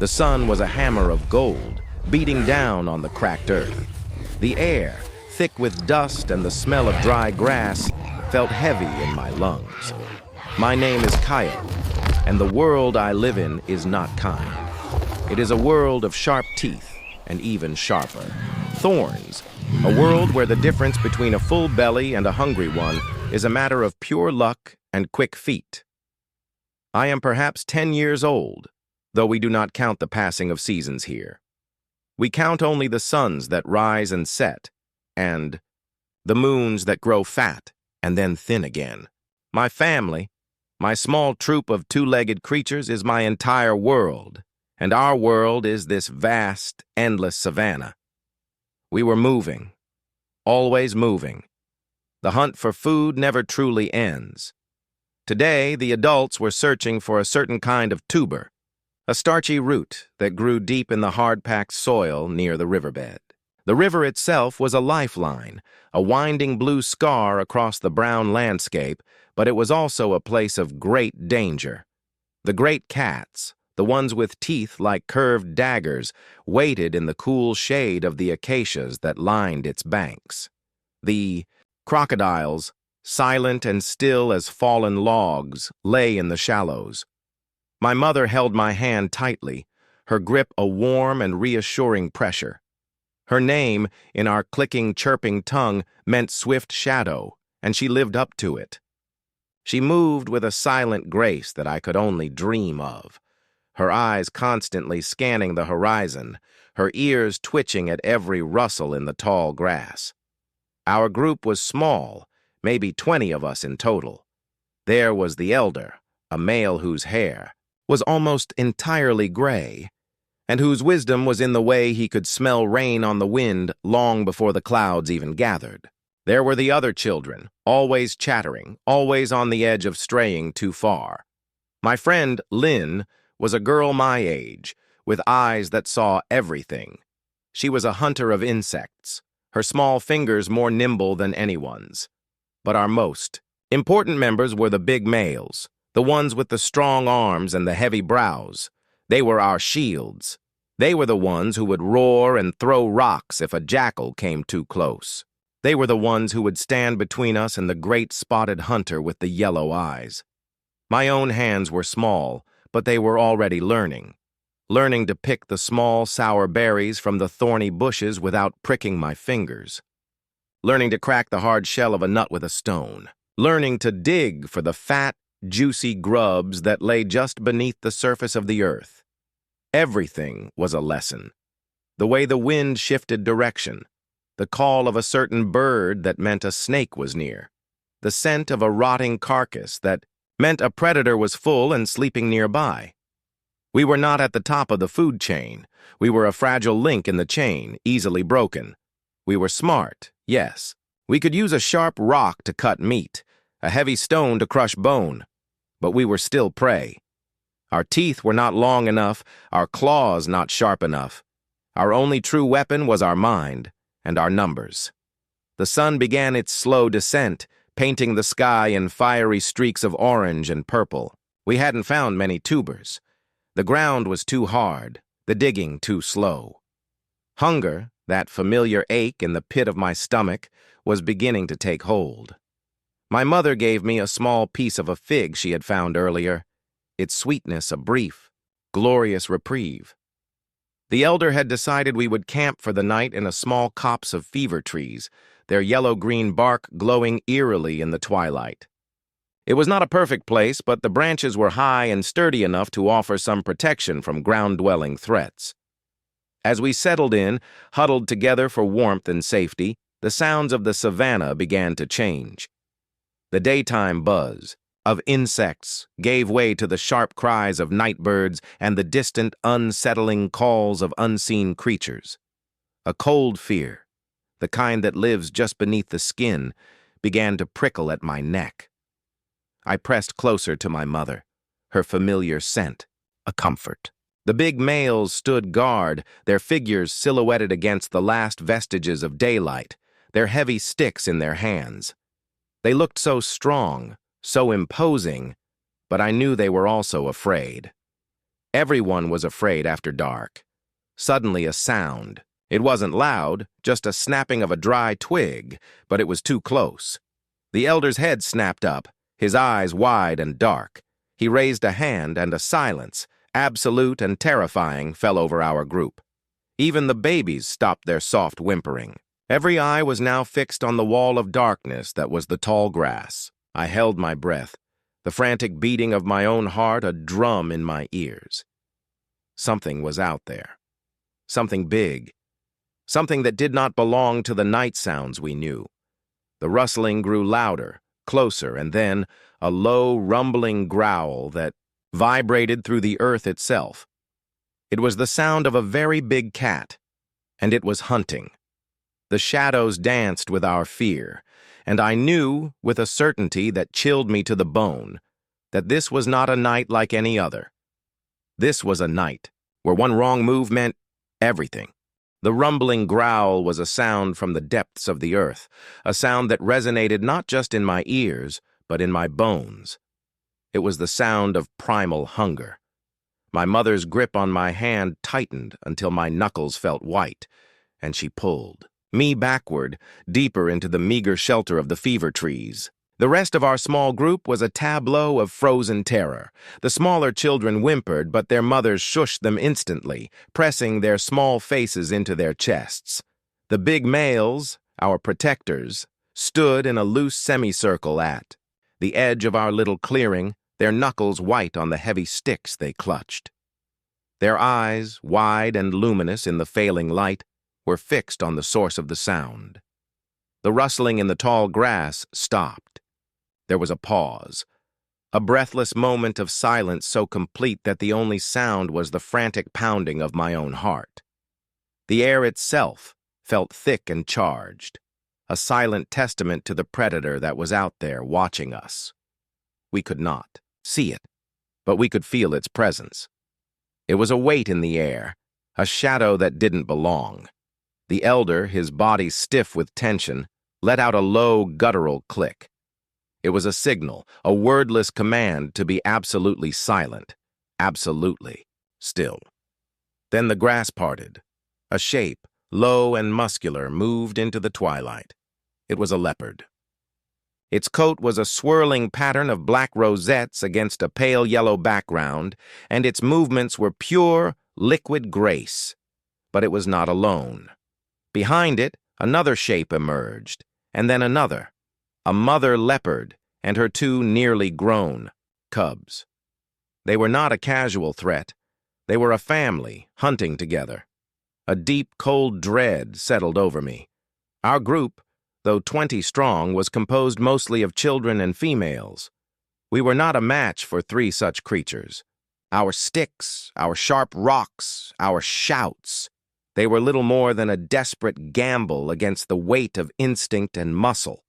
The sun was a hammer of gold, beating down on the cracked earth. The air, thick with dust and the smell of dry grass, felt heavy in my lungs. My name is Kyle, and the world I live in is not kind. It is a world of sharp teeth, and even sharper. Thorns, a world where the difference between a full belly and a hungry one is a matter of pure luck and quick feet. I am perhaps 10 years old, though we do not count the passing of seasons here. We count only the suns that rise and set, and the moons that grow fat and then thin again. My family, my small troop of two-legged creatures, is my entire world, and our world is this vast, endless savanna. We were moving, always moving. The hunt for food never truly ends. Today, the adults were searching for a certain kind of tuber, a starchy root that grew deep in the hard-packed soil near the riverbed. The river itself was a lifeline, a winding blue scar across the brown landscape, but it was also a place of great danger. The great cats, the ones with teeth like curved daggers, waited in the cool shade of the acacias that lined its banks. The crocodiles, silent and still as fallen logs, lay in the shallows. My mother held my hand tightly, her grip a warm and reassuring pressure. Her name, in our clicking, chirping tongue, meant swift shadow, and she lived up to it. She moved with a silent grace that I could only dream of, her eyes constantly scanning the horizon, her ears twitching at every rustle in the tall grass. Our group was small, maybe 20 of us in total. There was the elder, a male whose hair was almost entirely gray, and whose wisdom was in the way he could smell rain on the wind long before the clouds even gathered. There were the other children, always chattering, always on the edge of straying too far. My friend, Lynn, was a girl my age, with eyes that saw everything. She was a hunter of insects, her small fingers more nimble than anyone's. But our most important members were the big males, the ones with the strong arms and the heavy brows. They were our shields. They were the ones who would roar and throw rocks if a jackal came too close. They were the ones who would stand between us and the great spotted hunter with the yellow eyes. My own hands were small, but they were already learning to pick the small, sour berries from the thorny bushes without pricking my fingers, learning to crack the hard shell of a nut with a stone, learning to dig for the fat, juicy grubs that lay just beneath the surface of the earth. Everything was a lesson. The way the wind shifted direction, the call of a certain bird that meant a snake was near, the scent of a rotting carcass that meant a predator was full and sleeping nearby. We were not at the top of the food chain. We were a fragile link in the chain, easily broken. We were smart, yes. We could use a sharp rock to cut meat, a heavy stone to crush bone, but we were still prey. Our teeth were not long enough, our claws not sharp enough. Our only true weapon was our mind and our numbers. The sun began its slow descent, painting the sky in fiery streaks of orange and purple. We hadn't found many tubers. The ground was too hard, the digging too slow. Hunger, that familiar ache in the pit of my stomach, was beginning to take hold. My mother gave me a small piece of a fig she had found earlier, its sweetness a brief, glorious reprieve. The elder had decided we would camp for the night in a small copse of fever trees, their yellow-green bark glowing eerily in the twilight. It was not a perfect place, but the branches were high and sturdy enough to offer some protection from ground-dwelling threats. As we settled in, huddled together for warmth and safety, the sounds of the savanna began to change. The daytime buzz of insects gave way to the sharp cries of night birds and the distant, unsettling calls of unseen creatures. A cold fear, the kind that lives just beneath the skin, began to prickle at my neck. I pressed closer to my mother, her familiar scent, a comfort. The big males stood guard, their figures silhouetted against the last vestiges of daylight, their heavy sticks in their hands. They looked so strong, so imposing, but I knew they were also afraid. Everyone was afraid after dark. Suddenly a sound. It wasn't loud, just a snapping of a dry twig, but it was too close. The elder's head snapped up, his eyes wide and dark. He raised a hand, and a silence, absolute and terrifying, fell over our group. Even the babies stopped their soft whimpering. Every eye was now fixed on the wall of darkness that was the tall grass. I held my breath, the frantic beating of my own heart a drum in my ears. Something was out there. Something big. Something that did not belong to the night sounds we knew. The rustling grew louder, closer, and then a low, rumbling growl that vibrated through the earth itself. It was the sound of a very big cat, and it was hunting. The shadows danced with our fear, and I knew, with a certainty that chilled me to the bone, that this was not a night like any other. This was a night where one wrong move meant everything. The rumbling growl was a sound from the depths of the earth, a sound that resonated not just in my ears, but in my bones. It was the sound of primal hunger. My mother's grip on my hand tightened until my knuckles felt white, and she pulled me backward, deeper into the meager shelter of the fever trees. The rest of our small group was a tableau of frozen terror. The smaller children whimpered, but their mothers shushed them instantly, pressing their small faces into their chests. The big males, our protectors, stood in a loose semicircle at the edge of our little clearing, their knuckles white on the heavy sticks they clutched. Their eyes, wide and luminous in the failing light, were fixed on the source of the sound. The rustling in the tall grass stopped. There was a pause, a breathless moment of silence so complete that the only sound was the frantic pounding of my own heart. The air itself felt thick and charged, a silent testament to the predator that was out there watching us. We could not see it, but we could feel its presence. It was a weight in the air, a shadow that didn't belong. The elder, his body stiff with tension, let out a low, guttural click. It was a signal, a wordless command to be absolutely silent, absolutely still. Then the grass parted. A shape, low and muscular, moved into the twilight. It was a leopard. Its coat was a swirling pattern of black rosettes against a pale yellow background, and its movements were pure, liquid grace. But it was not alone. Behind it, another shape emerged, and then another. A mother leopard and her two nearly grown cubs. They were not a casual threat. They were a family hunting together. A deep, cold dread settled over me. Our group, though 20 strong, was composed mostly of children and females. We were not a match for 3 such creatures. Our sticks, our sharp rocks, our shouts, they were little more than a desperate gamble against the weight of instinct and muscle.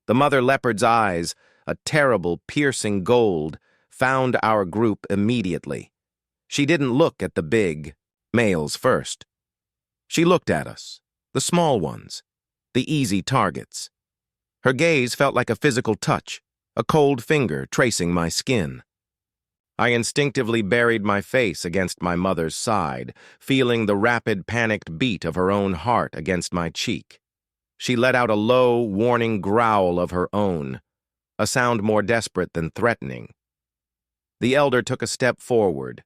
The mother leopard's eyes, a terrible, piercing gold, found our group immediately. She didn't look at the big males first. She looked at us, the small ones, the easy targets. Her gaze felt like a physical touch, a cold finger tracing my skin. I instinctively buried my face against my mother's side, feeling the rapid, panicked beat of her own heart against my cheek. She let out a low, warning growl of her own, a sound more desperate than threatening. The elder took a step forward.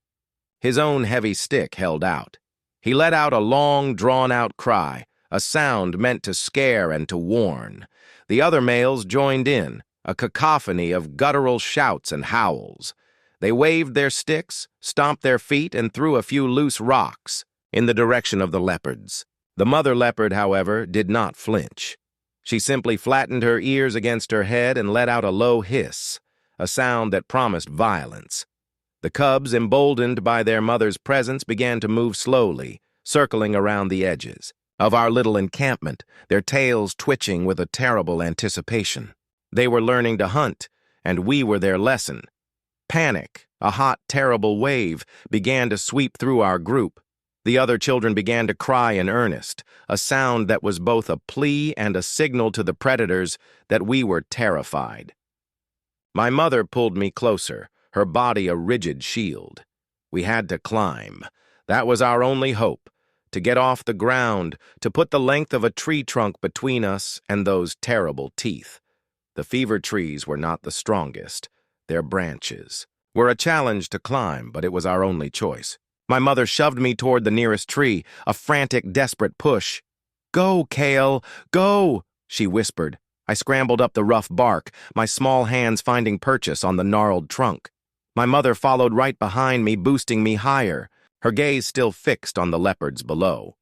His own heavy stick held out. He let out a long, drawn-out cry, a sound meant to scare and to warn. The other males joined in, a cacophony of guttural shouts and howls. They waved their sticks, stomped their feet, and threw a few loose rocks in the direction of the leopards. The mother leopard, however, did not flinch. She simply flattened her ears against her head and let out a low hiss, a sound that promised violence. The cubs, emboldened by their mother's presence, began to move slowly, circling around the edges of our little encampment, their tails twitching with a terrible anticipation. They were learning to hunt, and we were their lesson. Panic, a hot, terrible wave, began to sweep through our group. The other children began to cry in earnest, a sound that was both a plea and a signal to the predators that we were terrified. My mother pulled me closer, her body a rigid shield. We had to climb. That was our only hope, to get off the ground, to put the length of a tree trunk between us and those terrible teeth. The fever trees were not the strongest. Their branches were a challenge to climb, but it was our only choice. My mother shoved me toward the nearest tree, a frantic, desperate push. "Go, Kale, go!" she whispered. I scrambled up the rough bark, my small hands finding purchase on the gnarled trunk. My mother followed right behind me, boosting me higher, her gaze still fixed on the leopards below.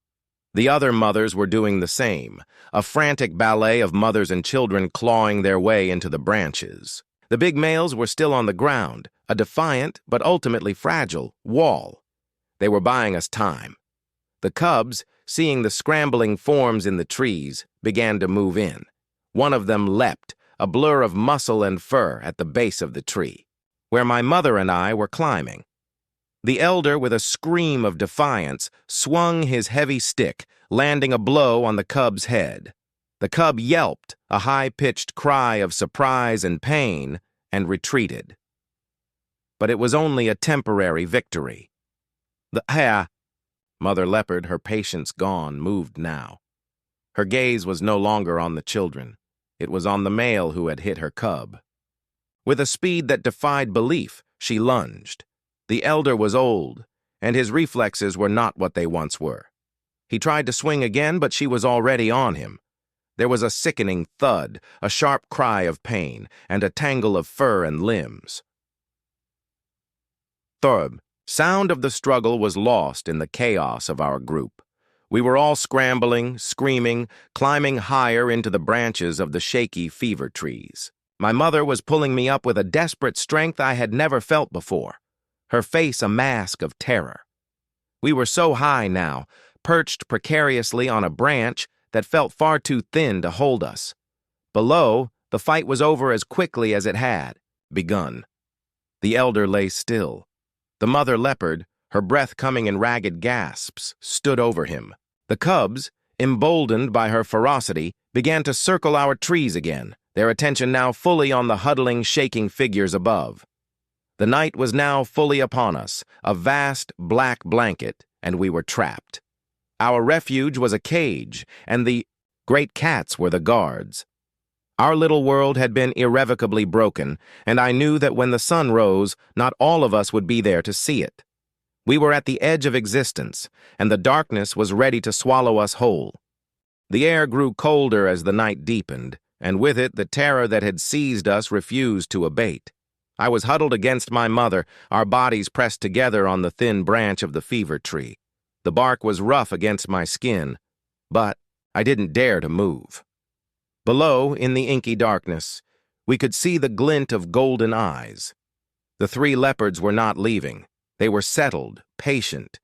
The other mothers were doing the same, a frantic ballet of mothers and children clawing their way into the branches. The big males were still on the ground, a defiant, but ultimately fragile, wall. They were buying us time. The cubs, seeing the scrambling forms in the trees, began to move in. One of them leapt, a blur of muscle and fur at the base of the tree, where my mother and I were climbing. The elder, with a scream of defiance, swung his heavy stick, landing a blow on the cub's head. The cub yelped, a high-pitched cry of surprise and pain, and retreated. But it was only a temporary victory. Mother Leopard, her patience gone, moved now. Her gaze was no longer on the children. It was on the male who had hit her cub. With a speed that defied belief, she lunged. The elder was old, and his reflexes were not what they once were. He tried to swing again, but she was already on him. There was a sickening thud, a sharp cry of pain, and a tangle of fur and limbs. The sound of the struggle was lost in the chaos of our group. We were all scrambling, screaming, climbing higher into the branches of the shaky fever trees. My mother was pulling me up with a desperate strength I had never felt before, her face a mask of terror. We were so high now, perched precariously on a branch that felt far too thin to hold us. Below, the fight was over as quickly as it had begun. The elder lay still. The mother leopard, her breath coming in ragged gasps, stood over him. The cubs, emboldened by her ferocity, began to circle our trees again, their attention now fully on the huddling, shaking figures above. The night was now fully upon us, a vast black blanket, and we were trapped. Our refuge was a cage, and the great cats were the guards. Our little world had been irrevocably broken, and I knew that when the sun rose, not all of us would be there to see it. We were at the edge of existence, and the darkness was ready to swallow us whole. The air grew colder as the night deepened, and with it the terror that had seized us refused to abate. I was huddled against my mother, our bodies pressed together on the thin branch of the fever tree. The bark was rough against my skin, but I didn't dare to move. Below, in the inky darkness, we could see the glint of golden eyes. The three leopards were not leaving. They were settled, patient,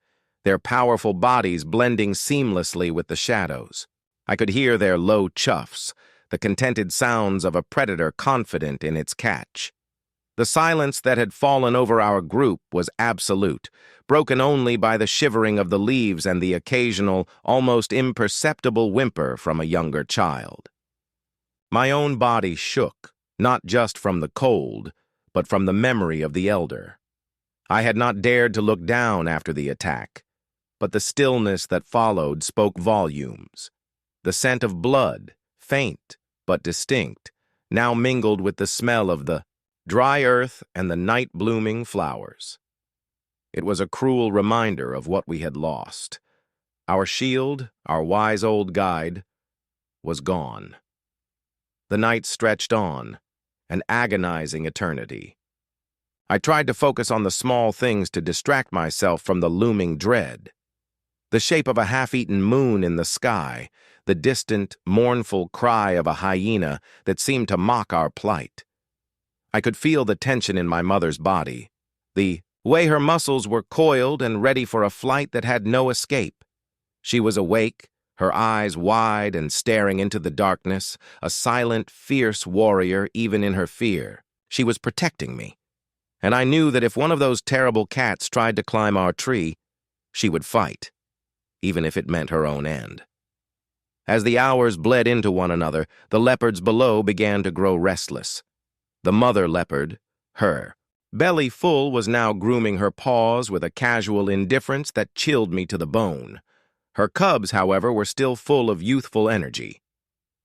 their powerful bodies blending seamlessly with the shadows. I could hear their low chuffs, the contented sounds of a predator confident in its catch. The silence that had fallen over our group was absolute, broken only by the shivering of the leaves and the occasional, almost imperceptible whimper from a younger child. My own body shook, not just from the cold, but from the memory of the elder. I had not dared to look down after the attack, but the stillness that followed spoke volumes. The scent of blood, faint but distinct, now mingled with the smell of the dry earth and the night-blooming flowers. It was a cruel reminder of what we had lost. Our shield, our wise old guide, was gone. The night stretched on, an agonizing eternity. I tried to focus on the small things to distract myself from the looming dread. The shape of a half-eaten moon in the sky, the distant, mournful cry of a hyena that seemed to mock our plight. I could feel the tension in my mother's body, the way her muscles were coiled and ready for a flight that had no escape. She was awake, her eyes wide and staring into the darkness, a silent, fierce warrior even in her fear. She was protecting me, and I knew that if one of those terrible cats tried to climb our tree, she would fight, even if it meant her own end. As the hours bled into one another, the leopards below began to grow restless. The mother leopard, her, Belly Full was now grooming her paws with a casual indifference that chilled me to the bone. Her cubs, however, were still full of youthful energy.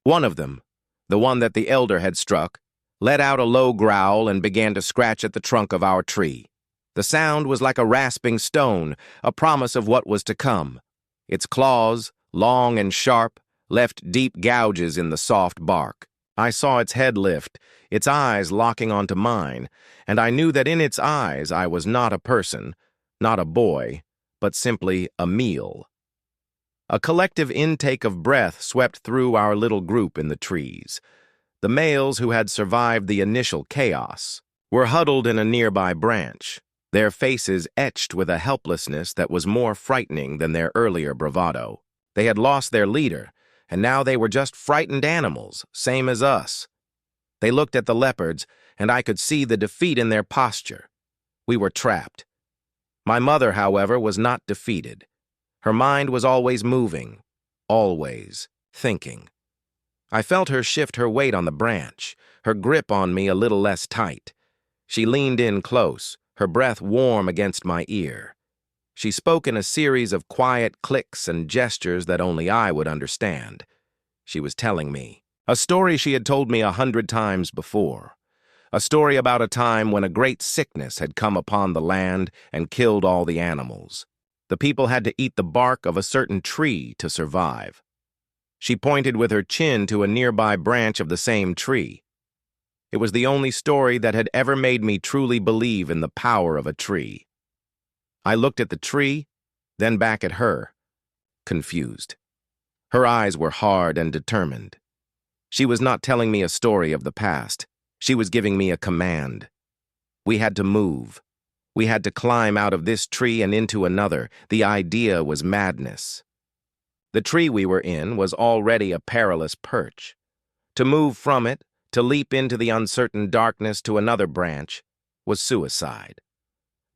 One of them, the one that the elder had struck, let out a low growl and began to scratch at the trunk of our tree. The sound was like a rasping stone, a promise of what was to come. Its claws, long and sharp, left deep gouges in the soft bark. I saw its head lift, its eyes locking onto mine, and I knew that in its eyes I was not a person, not a boy, but simply a meal. A collective intake of breath swept through our little group in the trees. The males who had survived the initial chaos were huddled in a nearby branch, their faces etched with a helplessness that was more frightening than their earlier bravado. They had lost their leader, and now they were just frightened animals, same as us. They looked at the leopards, and I could see the defeat in their posture. We were trapped. My mother, however, was not defeated. Her mind was always moving, always thinking. I felt her shift her weight on the branch, her grip on me a little less tight. She leaned in close, her breath warm against my ear. She spoke in a series of quiet clicks and gestures that only I would understand. She was telling me a story she had told me 100 times before. A story about a time when a great sickness had come upon the land and killed all the animals. The people had to eat the bark of a certain tree to survive. She pointed with her chin to a nearby branch of the same tree. It was the only story that had ever made me truly believe in the power of a tree. I looked at the tree, then back at her, confused. Her eyes were hard and determined. She was not telling me a story of the past. She was giving me a command. We had to move. We had to climb out of this tree and into another. The idea was madness. The tree we were in was already a perilous perch. To move from it, to leap into the uncertain darkness to another branch, was suicide.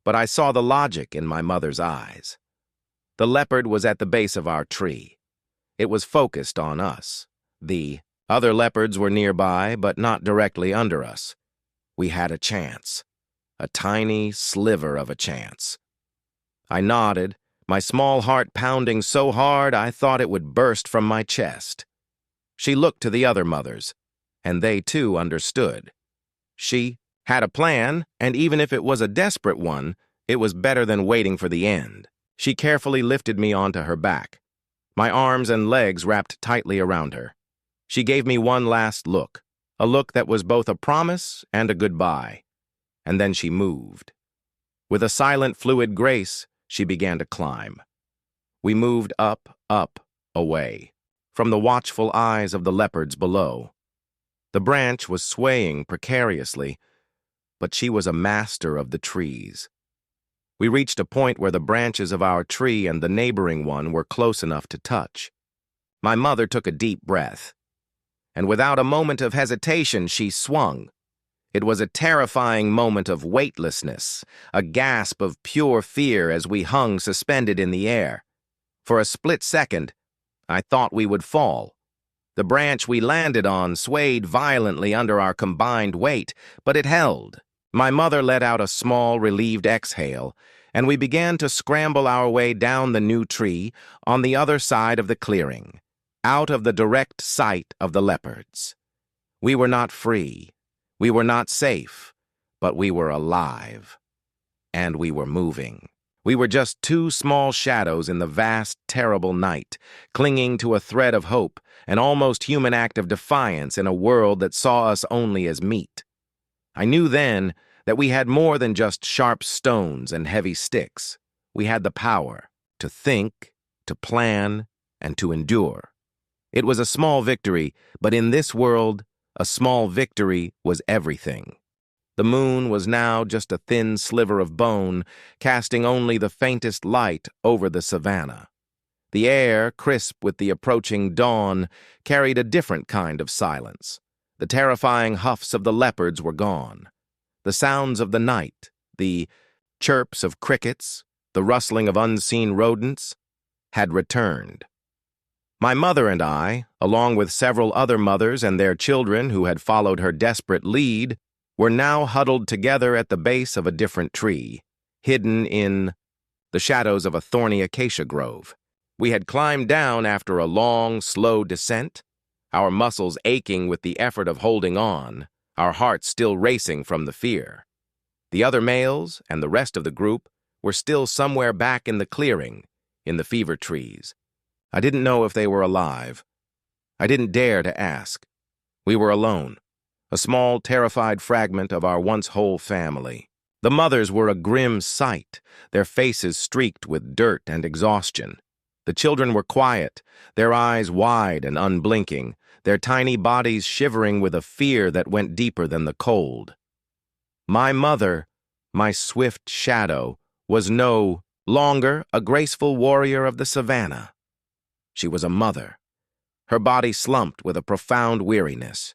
But I saw the logic in my mother's eyes. The leopard was at the base of our tree. It was focused on us. The other leopards were nearby, but not directly under us. We had a chance. A tiny sliver of a chance. I nodded, my small heart pounding so hard I thought it would burst from my chest. She looked to the other mothers, and they too understood. She had a plan, and even if it was a desperate one, it was better than waiting for the end. She carefully lifted me onto her back, my arms and legs wrapped tightly around her. She gave me one last look, a look that was both a promise and a goodbye. And then she moved. With a silent, fluid grace, she began to climb. We moved up, away, from the watchful eyes of the leopards below. The branch was swaying precariously, but she was a master of the trees. We reached a point where the branches of our tree and the neighboring one were close enough to touch. My mother took a deep breath, and without a moment of hesitation, she swung. It was a terrifying moment of weightlessness, a gasp of pure fear as we hung suspended in the air. For a split second, I thought we would fall. The branch we landed on swayed violently under our combined weight, but it held. My mother let out a small, relieved exhale, and we began to scramble our way down the new tree on the other side of the clearing, out of the direct sight of the leopards. We were not free. We were not safe, but we were alive. And we were moving. We were just two small shadows in the vast, terrible night, clinging to a thread of hope, an almost human act of defiance in a world that saw us only as meat. I knew then that we had more than just sharp stones and heavy sticks. We had the power to think, to plan, and to endure. It was a small victory, but in this world, a small victory was everything. The moon was now just a thin sliver of bone, casting only the faintest light over the savannah. The air, crisp with the approaching dawn, carried a different kind of silence. The terrifying huffs of the leopards were gone. The sounds of the night, the chirps of crickets, the rustling of unseen rodents, had returned. My mother and I, along with several other mothers and their children who had followed her desperate lead, were now huddled together at the base of a different tree, hidden in the shadows of a thorny acacia grove. We had climbed down after a long, slow descent, our muscles aching with the effort of holding on, our hearts still racing from the fear. The other males and the rest of the group were still somewhere back in the clearing, in the fever trees. I didn't know if they were alive. I didn't dare to ask. We were alone, a small, terrified fragment of our once whole family. The mothers were a grim sight, their faces streaked with dirt and exhaustion. The children were quiet, their eyes wide and unblinking, their tiny bodies shivering with a fear that went deeper than the cold. My mother, my swift shadow, was no longer a graceful warrior of the savannah. She was a mother, her body slumped with a profound weariness.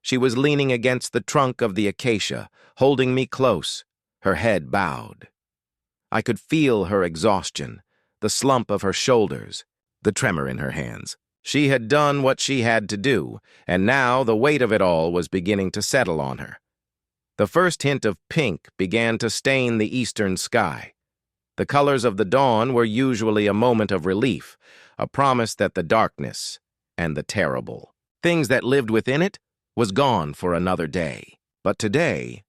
She was leaning against the trunk of the acacia, holding me close, her head bowed. I could feel her exhaustion, the slump of her shoulders, the tremor in her hands. She had done what she had to do, and now the weight of it all was beginning to settle on her. The first hint of pink began to stain the eastern sky. The colors of the dawn were usually a moment of relief, a promise that the darkness and the terrible, things that lived within it, was gone for another day. But today,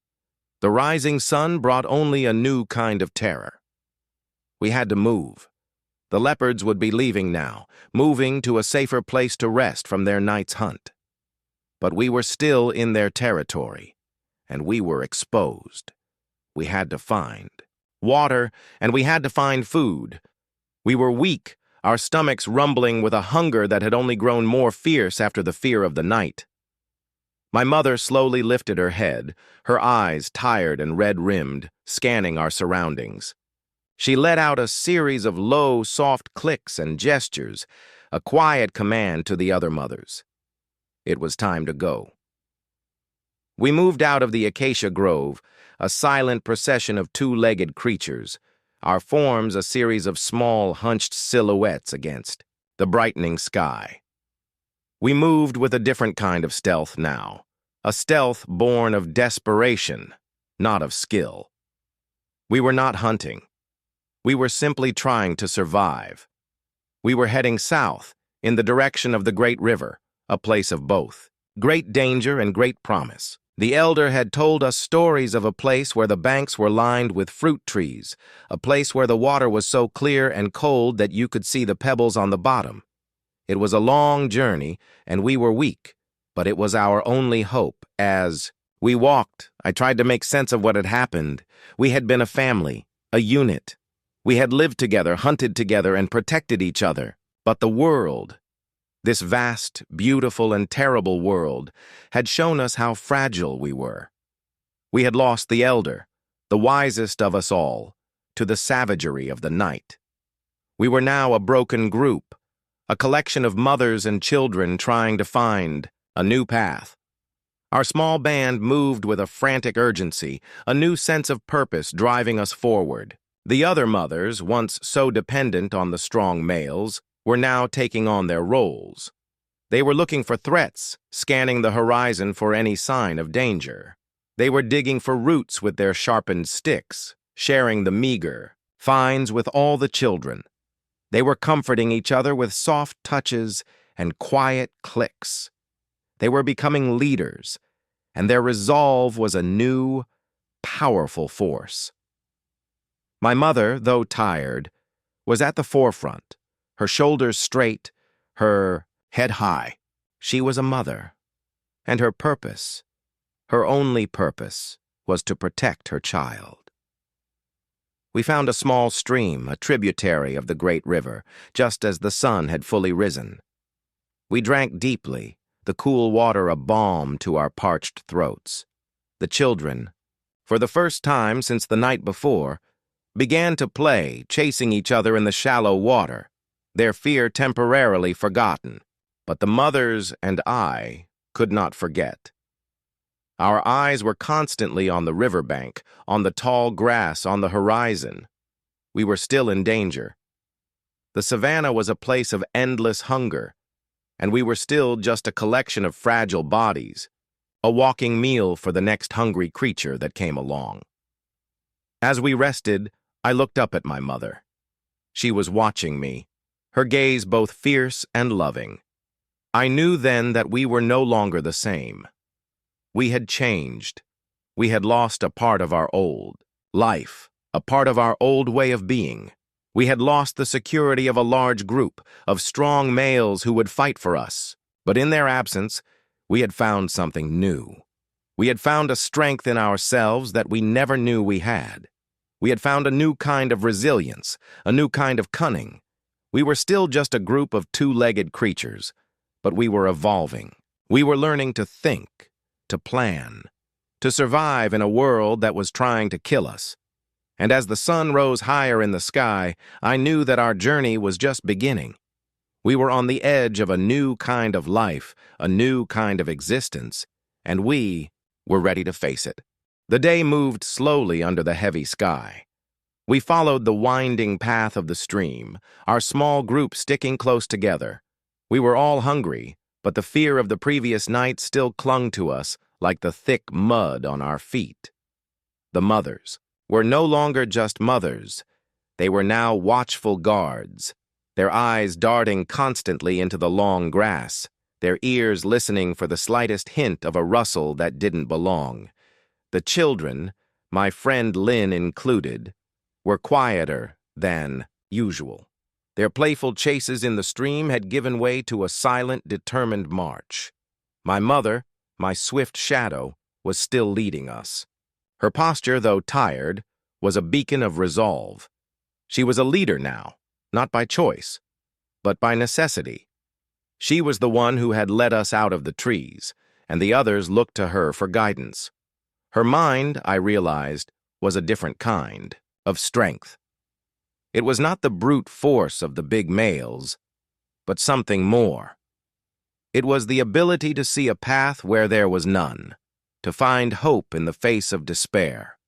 the rising sun brought only a new kind of terror. We had to move. The leopards would be leaving now, moving to a safer place to rest from their night's hunt. But we were still in their territory, and we were exposed. We had to find water, and we had to find food. We were weak, our stomachs rumbling with a hunger that had only grown more fierce after the fear of the night. My mother slowly lifted her head, her eyes tired and red-rimmed, scanning our surroundings. She let out a series of low, soft clicks and gestures, a quiet command to the other mothers. It was time to go. We moved out of the acacia grove, a silent procession of two-legged creatures, our forms a series of small, hunched silhouettes against the brightening sky. We moved with a different kind of stealth now, a stealth born of desperation, not of skill. We were not hunting. We were simply trying to survive. We were heading south, in the direction of the great river, a place of both great danger and great promise. The elder had told us stories of a place where the banks were lined with fruit trees, a place where the water was so clear and cold that you could see the pebbles on the bottom. It was a long journey, and we were weak, but it was our only hope. As we walked, I tried to make sense of what had happened. We had been a family, a unit. We had lived together, hunted together, and protected each other. But the world, this vast, beautiful, and terrible world, had shown us how fragile we were. We had lost the elder, the wisest of us all, to the savagery of the night. We were now a broken group, a collection of mothers and children trying to find a new path. Our small band moved with a frantic urgency, a new sense of purpose driving us forward. The other mothers, once so dependent on the strong males, were now taking on their roles. They were looking for threats, scanning the horizon for any sign of danger. They were digging for roots with their sharpened sticks, sharing the meager finds with all the children. They were comforting each other with soft touches and quiet clicks. They were becoming leaders, and their resolve was a new, powerful force. My mother, though tired, was at the forefront, her shoulders straight, her head high. She was a mother, and her purpose, her only purpose, was to protect her child. We found a small stream, a tributary of the great river, just as the sun had fully risen. We drank deeply, the cool water a balm to our parched throats. The children, for the first time since the night before, began to play, chasing each other in the shallow water, their fear temporarily forgotten. But the mothers and I could not forget. Our eyes were constantly on the riverbank, on the tall grass, on the horizon. We were still in danger. The savannah was a place of endless hunger, and we were still just a collection of fragile bodies, a walking meal for the next hungry creature that came along. As we rested, I looked up at my mother. She was watching me, her gaze both fierce and loving. I knew then that we were no longer the same. We had changed. We had lost a part of our old life, a part of our old way of being. We had lost the security of a large group of strong males who would fight for us. But in their absence, we had found something new. We had found a strength in ourselves that we never knew we had. We had found a new kind of resilience, a new kind of cunning. We were still just a group of two-legged creatures, but we were evolving. We were learning to think, to plan, to survive in a world that was trying to kill us. And as the sun rose higher in the sky, I knew that our journey was just beginning. We were on the edge of a new kind of life, a new kind of existence, and we were ready to face it. The day moved slowly under the heavy sky. We followed the winding path of the stream, our small group sticking close together. We were all hungry, but the fear of the previous night still clung to us like the thick mud on our feet. The mothers were no longer just mothers. They were now watchful guards, their eyes darting constantly into the long grass, their ears listening for the slightest hint of a rustle that didn't belong. The children, my friend Lynn included, were quieter than usual. Their playful chases in the stream had given way to a silent, determined march. My mother, my swift shadow, was still leading us. Her posture, though tired, was a beacon of resolve. She was a leader now, not by choice, but by necessity. She was the one who had led us out of the trees, and the others looked to her for guidance. Her mind, I realized, was a different kind of strength. It was not the brute force of the big males, but something more. It was the ability to see a path where there was none, to find hope in the face of despair.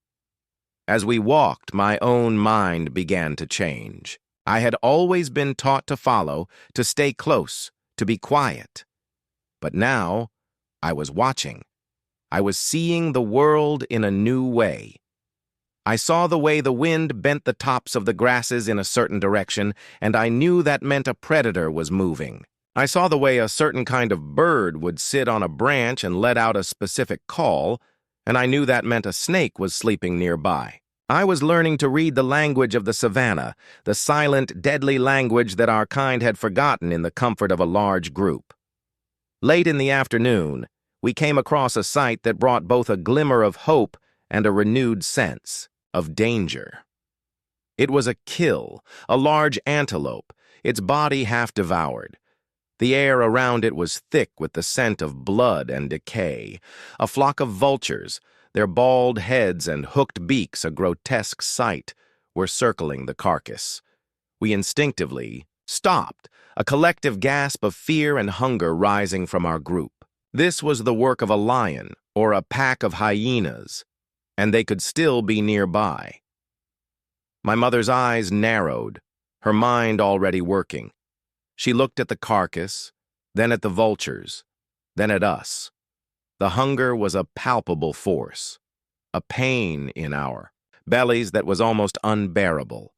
As we walked, my own mind began to change. I had always been taught to follow, to stay close, to be quiet. But now, I was watching. I was seeing the world in a new way. I saw the way the wind bent the tops of the grasses in a certain direction, and I knew that meant a predator was moving. I saw the way a certain kind of bird would sit on a branch and let out a specific call, and I knew that meant a snake was sleeping nearby. I was learning to read the language of the savannah, the silent, deadly language that our kind had forgotten in the comfort of a large group. Late in the afternoon, we came across a sight that brought both a glimmer of hope and a renewed sense of danger. It was a kill, a large antelope, its body half devoured. The air around it was thick with the scent of blood and decay. A flock of vultures, their bald heads and hooked beaks a grotesque sight, were circling the carcass. We instinctively stopped, a collective gasp of fear and hunger rising from our group. This was the work of a lion or a pack of hyenas, and they could still be nearby. My mother's eyes narrowed, her mind already working. She looked at the carcass, then at the vultures, then at us. The hunger was a palpable force, a pain in our bellies that was almost unbearable.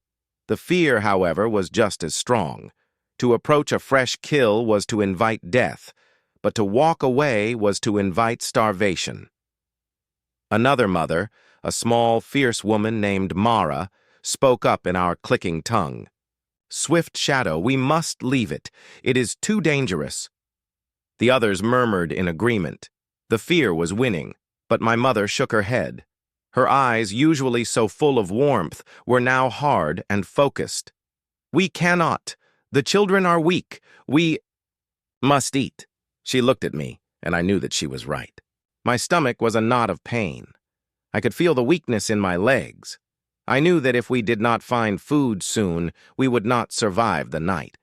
The fear, however, was just as strong. To approach a fresh kill was to invite death, but to walk away was to invite starvation. Another mother, a small, fierce woman named Mara, spoke up in our clicking tongue. "Swift Shadow, we must leave it. It is too dangerous." The others murmured in agreement. The fear was winning, but my mother shook her head. Her eyes, usually so full of warmth, were now hard and focused. "We cannot. The children are weak. We must eat." She looked at me, and I knew that she was right. My stomach was a knot of pain. I could feel the weakness in my legs. I knew that if we did not find food soon, we would not survive the night.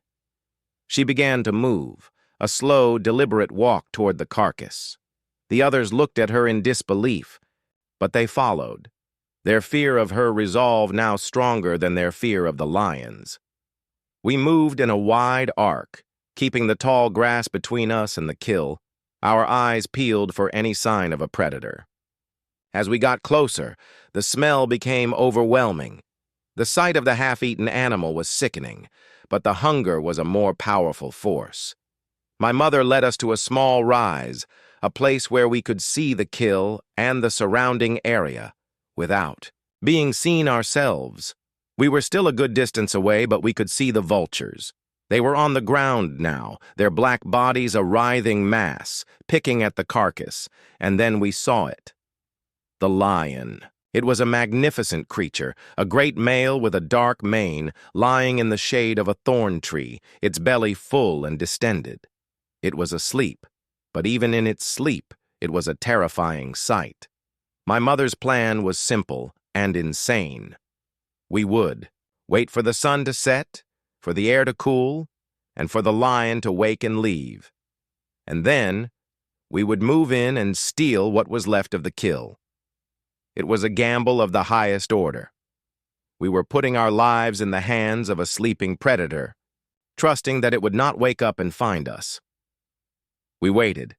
She began to move, a slow, deliberate walk toward the carcass. The others looked at her in disbelief, but they followed, their fear of her resolve now stronger than their fear of the lions. We moved in a wide arc, keeping the tall grass between us and the kill. our eyes peeled for any sign of a predator. As we got closer, the smell became overwhelming. The sight of the half-eaten animal was sickening, but the hunger was a more powerful force. My mother led us to a small rise, a place where we could see the kill and the surrounding area, without being seen ourselves. We were still a good distance away, but we could see the vultures. They were on the ground now, their black bodies a writhing mass, picking at the carcass, and then we saw it. The lion. It was a magnificent creature, a great male with a dark mane, lying in the shade of a thorn tree, its belly full and distended. It was asleep, but even in its sleep, it was a terrifying sight. My mother's plan was simple and insane. We would wait for the sun to set, for the air to cool, and for the lion to wake and leave. And then, we would move in and steal what was left of the kill. It was a gamble of the highest order. We were putting our lives in the hands of a sleeping predator, trusting that it would not wake up and find us. We waited,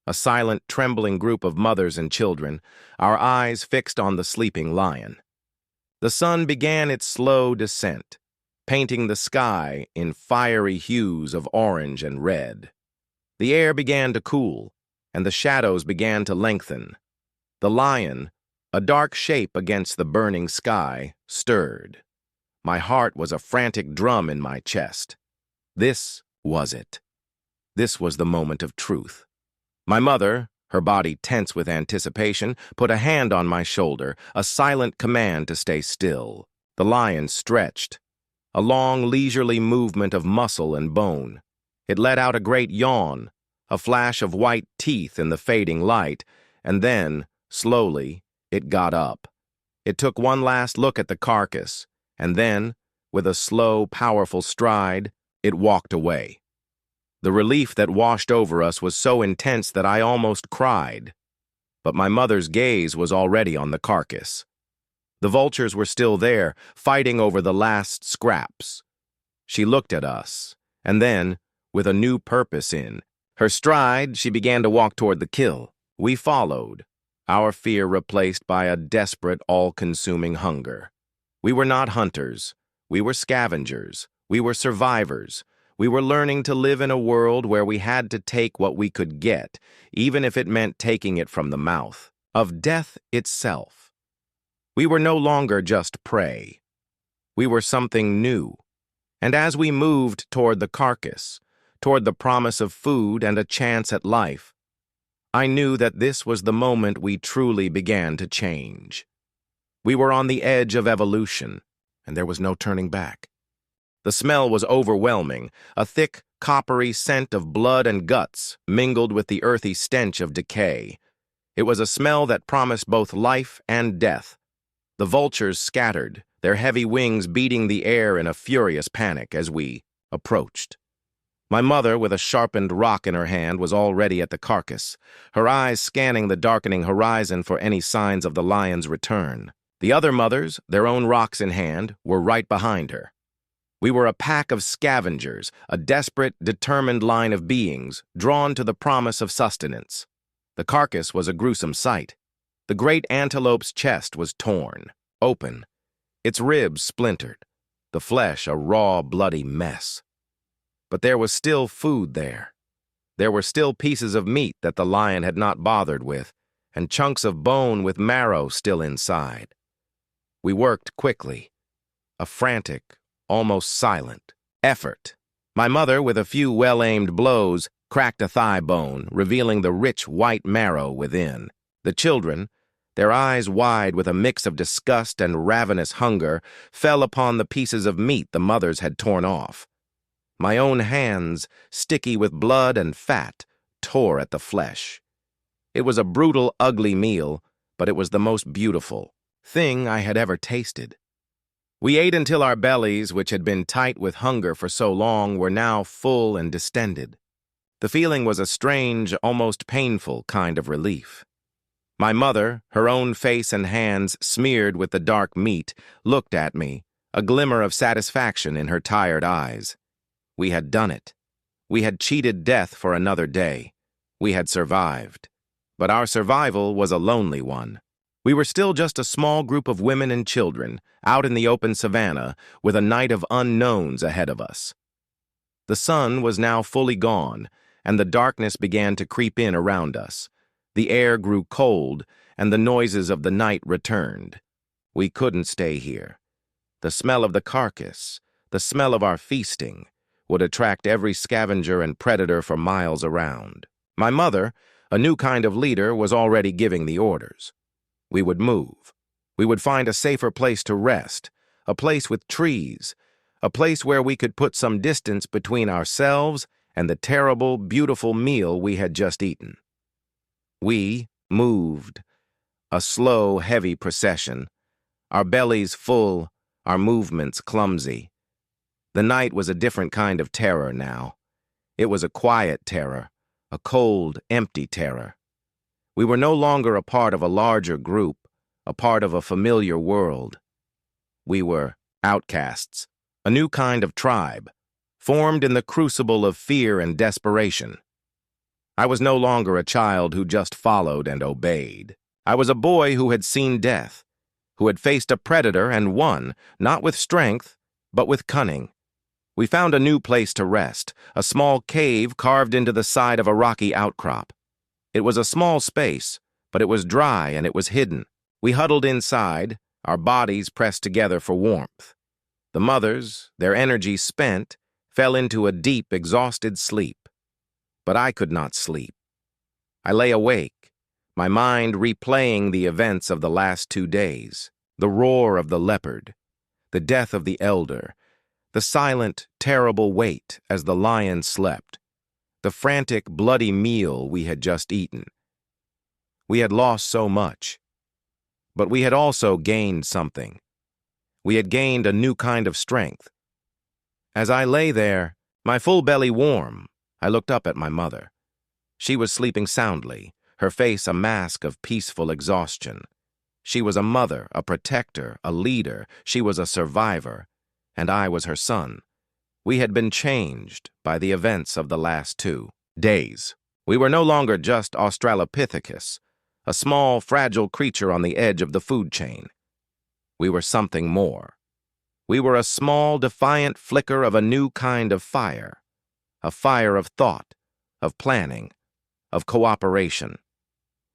a silent, trembling group of mothers and children, our eyes fixed on the sleeping lion. The sun began its slow descent, painting the sky in fiery hues of orange and red. The air began to cool, and the shadows began to lengthen. The lion, a dark shape against the burning sky, stirred. My heart was a frantic drum in my chest. This was it. This was the moment of truth. My mother, her body tense with anticipation, put a hand on my shoulder, a silent command to stay still. The lion stretched, a long, leisurely movement of muscle and bone. It let out a great yawn, a flash of white teeth in the fading light, and then, slowly, it got up. It took one last look at the carcass, and then, with a slow, powerful stride, it walked away. The relief that washed over us was so intense that I almost cried. But my mother's gaze was already on the carcass. The vultures were still there, fighting over the last scraps. She looked at us, and then, with a new purpose in her stride, she began to walk toward the kill. We followed, our fear replaced by a desperate, all-consuming hunger. We were not hunters. We were scavengers. We were survivors. We were learning to live in a world where we had to take what we could get, even if it meant taking it from the mouth of death itself. We were no longer just prey. We were something new. And as we moved toward the carcass, toward the promise of food and a chance at life, I knew that this was the moment we truly began to change. We were on the edge of evolution, and there was no turning back. The smell was overwhelming, a thick, coppery scent of blood and guts mingled with the earthy stench of decay. It was a smell that promised both life and death. The vultures scattered, their heavy wings beating the air in a furious panic as we approached. My mother, with a sharpened rock in her hand, was already at the carcass, her eyes scanning the darkening horizon for any signs of the lion's return. The other mothers, their own rocks in hand, were right behind her. We were a pack of scavengers, a desperate, determined line of beings, drawn to the promise of sustenance. The carcass was a gruesome sight. The great antelope's chest was torn, open, its ribs splintered, the flesh a raw, bloody mess. But there was still food there. There were still pieces of meat that the lion had not bothered with, and chunks of bone with marrow still inside. We worked quickly, a frantic, almost silent effort. My mother, with a few well-aimed blows, cracked a thigh bone, revealing the rich white marrow within. The children, their eyes wide with a mix of disgust and ravenous hunger, fell upon the pieces of meat the mothers had torn off. My own hands, sticky with blood and fat, tore at the flesh. It was a brutal, ugly meal, but it was the most beautiful thing I had ever tasted. We ate until our bellies, which had been tight with hunger for so long, were now full and distended. The feeling was a strange, almost painful kind of relief. My mother, her own face and hands smeared with the dark meat, looked at me, a glimmer of satisfaction in her tired eyes. We had done it. We had cheated death for another day. We had survived. But our survival was a lonely one. We were still just a small group of women and children, out in the open savanna, with a night of unknowns ahead of us. The sun was now fully gone, and the darkness began to creep in around us. The air grew cold, and the noises of the night returned. We couldn't stay here. The smell of the carcass, the smell of our feasting, would attract every scavenger and predator for miles around. My mother, a new kind of leader, was already giving the orders. We would move. We would find a safer place to rest, a place with trees, a place where we could put some distance between ourselves and the terrible, beautiful meal we had just eaten. We moved, a slow, heavy procession, our bellies full, our movements clumsy. The night was a different kind of terror now. It was a quiet terror, a cold, empty terror. We were no longer a part of a larger group, a part of a familiar world. We were outcasts, a new kind of tribe, formed in the crucible of fear and desperation. I was no longer a child who just followed and obeyed. I was a boy who had seen death, who had faced a predator and won, not with strength, but with cunning. We found a new place to rest, a small cave carved into the side of a rocky outcrop. It was a small space, but it was dry and it was hidden. We huddled inside, our bodies pressed together for warmth. The mothers, their energy spent, fell into a deep, exhausted sleep. But I could not sleep. I lay awake, my mind replaying the events of the last 2 days, the roar of the leopard, the death of the elder, the silent, terrible wait as the lion slept, the frantic, bloody meal we had just eaten. We had lost so much, but we had also gained something. We had gained a new kind of strength. As I lay there, my full belly warm, I looked up at my mother. She was sleeping soundly, her face a mask of peaceful exhaustion. She was a mother, a protector, a leader. She was a survivor, and I was her son. We had been changed by the events of the last 2 days. We were no longer just Australopithecus, a small, fragile creature on the edge of the food chain. We were something more. We were a small, defiant flicker of a new kind of fire, a fire of thought, of planning, of cooperation.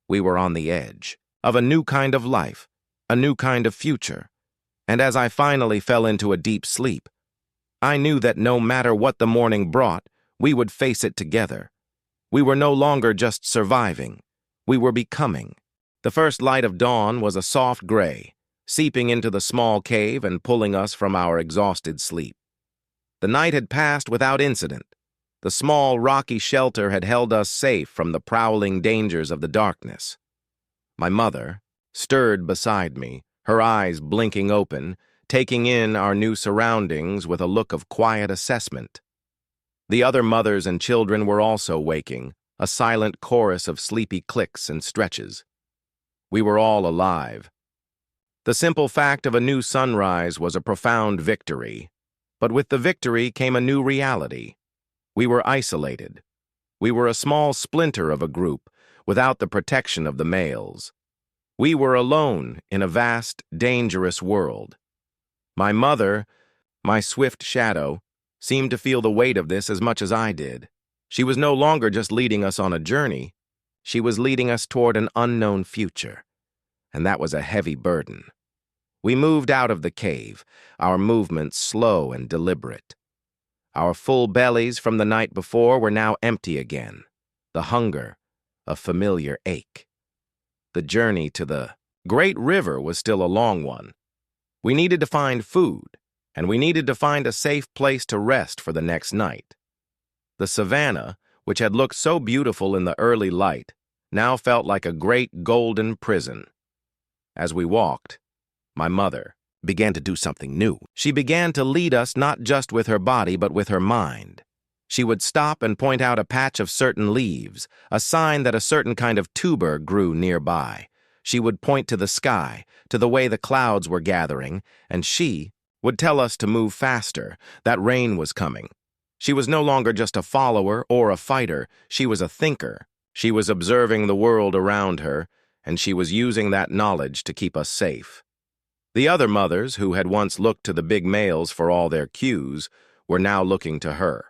We were on the edge of a new kind of life, a new kind of future. And as I finally fell into a deep sleep, I knew that no matter what the morning brought, we would face it together. We were no longer just surviving. We were becoming. The first light of dawn was a soft gray, seeping into the small cave and pulling us from our exhausted sleep. The night had passed without incident. The small, rocky shelter had held us safe from the prowling dangers of the darkness. My mother stirred beside me, her eyes blinking open, taking in our new surroundings with a look of quiet assessment. The other mothers and children were also waking, a silent chorus of sleepy clicks and stretches. We were all alive. The simple fact of a new sunrise was a profound victory, but with the victory came a new reality. We were isolated. We were a small splinter of a group, without the protection of the males. We were alone in a vast, dangerous world. My mother, my swift shadow, seemed to feel the weight of this as much as I did. She was no longer just leading us on a journey. She was leading us toward an unknown future, and that was a heavy burden. We moved out of the cave, our movements slow and deliberate. Our full bellies from the night before were now empty again, the hunger, a familiar ache. The journey to the great river was still a long one. We needed to find food, and we needed to find a safe place to rest for the next night. The savannah, which had looked so beautiful in the early light, now felt like a great golden prison. As we walked, my mother began to do something new. She began to lead us not just with her body, but with her mind. She would stop and point out a patch of certain leaves, a sign that a certain kind of tuber grew nearby. She would point to the sky, to the way the clouds were gathering, and she would tell us to move faster, that rain was coming. She was no longer just a follower or a fighter, she was a thinker. She was observing the world around her, and she was using that knowledge to keep us safe. The other mothers, who had once looked to the big males for all their cues, were now looking to her.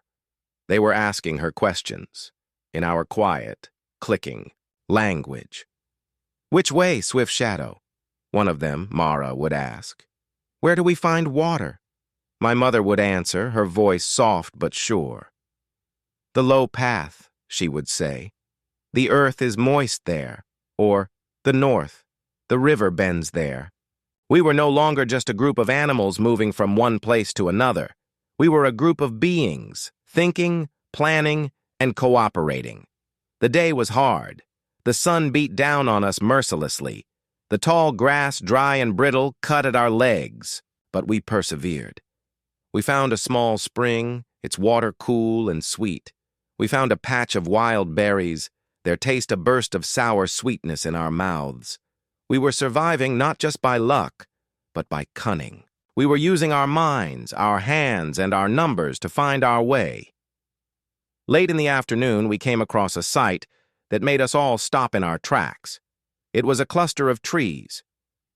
They were asking her questions, in our quiet, clicking language. "Which way, Swift Shadow?" one of them, Mara, would ask. "Where do we find water?" My mother would answer, her voice soft but sure. "The low path," she would say. "The earth is moist there," or "the north, the river bends there." We were no longer just a group of animals moving from one place to another. We were a group of beings, thinking, planning, and cooperating. The day was hard. The sun beat down on us mercilessly. The tall grass, dry and brittle, cut at our legs, but we persevered. We found a small spring, its water cool and sweet. We found a patch of wild berries, their taste a burst of sour sweetness in our mouths. We were surviving not just by luck, but by cunning. We were using our minds, our hands, and our numbers to find our way. Late in the afternoon, we came across a sight that made us all stop in our tracks. It was a cluster of trees,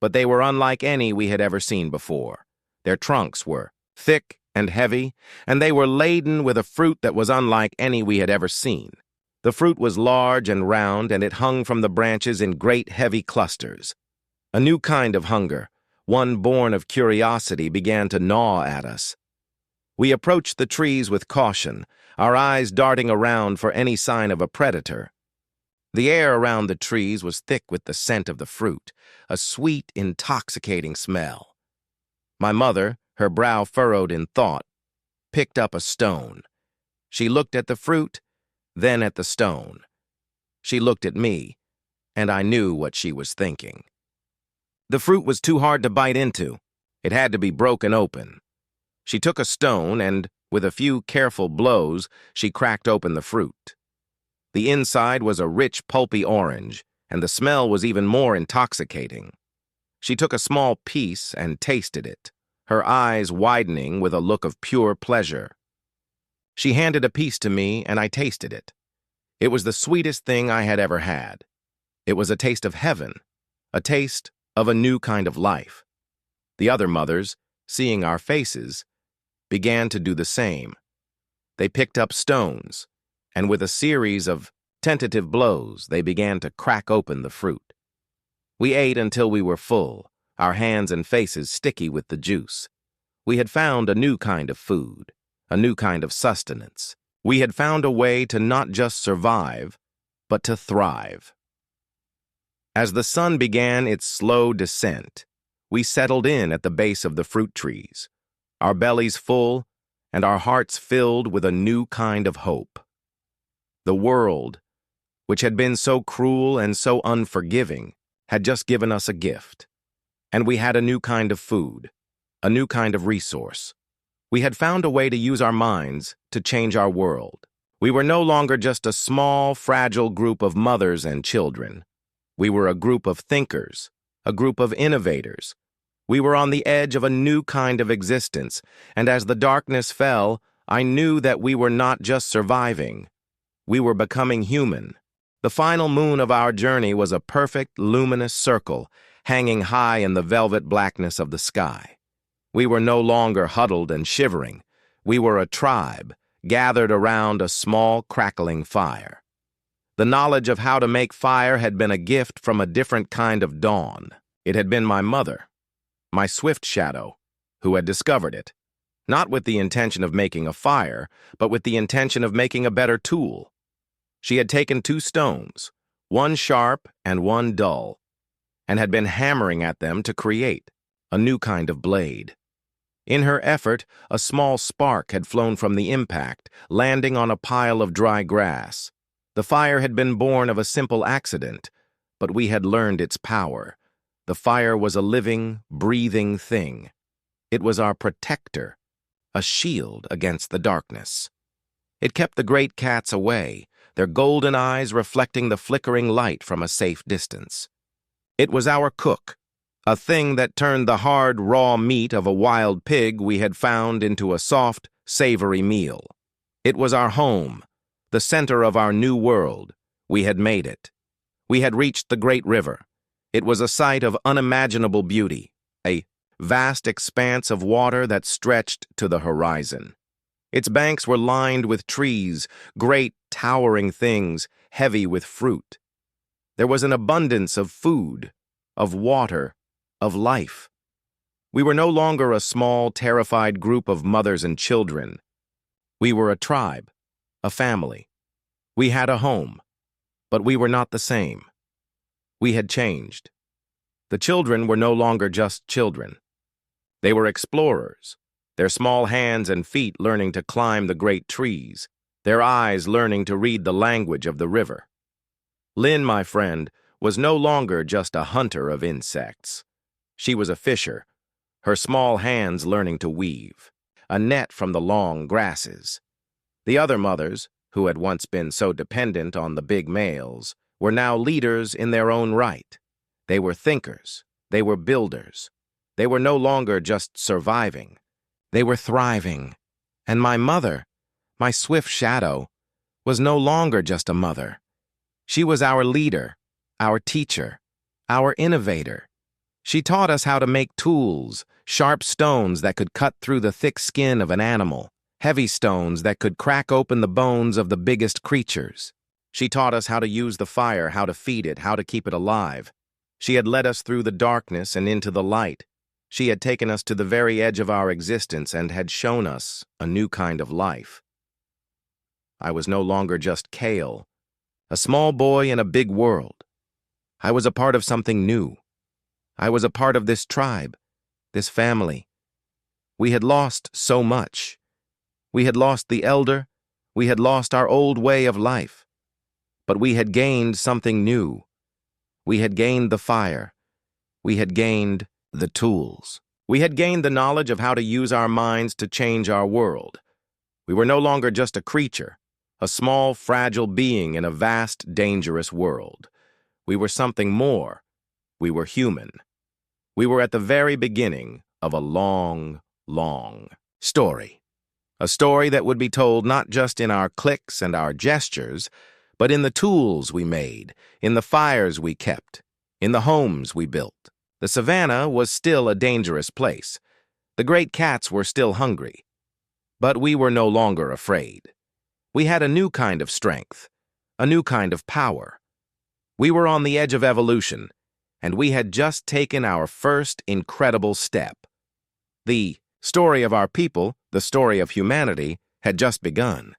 but they were unlike any we had ever seen before. Their trunks were thick and heavy, and they were laden with a fruit that was unlike any we had ever seen. The fruit was large and round, and it hung from the branches in great heavy clusters. A new kind of hunger, one born of curiosity, began to gnaw at us. We approached the trees with caution, our eyes darting around for any sign of a predator. The air around the trees was thick with the scent of the fruit, a sweet, intoxicating smell. My mother, her brow furrowed in thought, picked up a stone. She looked at the fruit, then at the stone. She looked at me, and I knew what she was thinking. The fruit was too hard to bite into. It had to be broken open. She took a stone, and, with a few careful blows, she cracked open the fruit. The inside was a rich, pulpy orange, and the smell was even more intoxicating. She took a small piece and tasted it, her eyes widening with a look of pure pleasure. She handed a piece to me, and I tasted it. It was the sweetest thing I had ever had. It was a taste of heaven, a taste of a new kind of life. The other mothers, seeing our faces, began to do the same. They picked up stones, and with a series of tentative blows, they began to crack open the fruit. We ate until we were full, our hands and faces sticky with the juice. We had found a new kind of food, a new kind of sustenance. We had found a way to not just survive, but to thrive. As the sun began its slow descent, we settled in at the base of the fruit trees, our bellies full and our hearts filled with a new kind of hope. The world, which had been so cruel and so unforgiving, had just given us a gift. And we had a new kind of food, a new kind of resource. We had found a way to use our minds to change our world. We were no longer just a small, fragile group of mothers and children. We were a group of thinkers, a group of innovators. We were on the edge of a new kind of existence, and as the darkness fell, I knew that we were not just surviving. We were becoming human. The final moon of our journey was a perfect, luminous circle, hanging high in the velvet blackness of the sky. We were no longer huddled and shivering. We were a tribe, gathered around a small, crackling fire. The knowledge of how to make fire had been a gift from a different kind of dawn. It had been my mother, my swift shadow, who had discovered it, not with the intention of making a fire, but with the intention of making a better tool. She had taken 2 stones, one sharp and one dull, and had been hammering at them to create a new kind of blade. In her effort, a small spark had flown from the impact, landing on a pile of dry grass. The fire had been born of a simple accident, but we had learned its power. The fire was a living, breathing thing. It was our protector, a shield against the darkness. It kept the great cats away, their golden eyes reflecting the flickering light from a safe distance. It was our cook, a thing that turned the hard, raw meat of a wild pig we had found into a soft, savory meal. It was our home, the center of our new world, We had made it. We had reached the great river. It was a sight of unimaginable beauty, a vast expanse of water that stretched to the horizon. Its banks were lined with trees, great towering things, heavy with fruit. There was an abundance of food, of water, of life. We were no longer a small, terrified group of mothers and children. We were a tribe, a family. We had a home, but we were not the same. We had changed. The children were no longer just children. They were explorers, their small hands and feet learning to climb the great trees, their eyes learning to read the language of the river. Lynn, my friend, was no longer just a hunter of insects. She was a fisher, her small hands learning to weave a net from the long grasses. The other mothers, who had once been so dependent on the big males, were now leaders in their own right. They were thinkers. They were builders. They were no longer just surviving. They were thriving. And my mother, my swift shadow, was no longer just a mother. She was our leader, our teacher, our innovator. She taught us how to make tools, sharp stones that could cut through the thick skin of an animal, heavy stones that could crack open the bones of the biggest creatures. She taught us how to use the fire, how to feed it, how to keep it alive. She had led us through the darkness and into the light. She had taken us to the very edge of our existence and had shown us a new kind of life. I was no longer just Kale, a small boy in a big world. I was a part of something new. I was a part of this tribe, this family. We had lost so much. We had lost the elder. We had lost our old way of life. But we had gained something new. We had gained the fire. We had gained the tools. We had gained the knowledge of how to use our minds to change our world. We were no longer just a creature, a small, fragile being in a vast, dangerous world. We were something more. We were human. We were at the very beginning of a long, long story. A story that would be told not just in our clicks and our gestures, but in the tools we made, in the fires we kept, in the homes we built. The savannah was still a dangerous place. The great cats were still hungry. But we were no longer afraid. We had a new kind of strength, a new kind of power. We were on the edge of evolution, and we had just taken our first incredible step. The story of our people, the story of humanity, had just begun.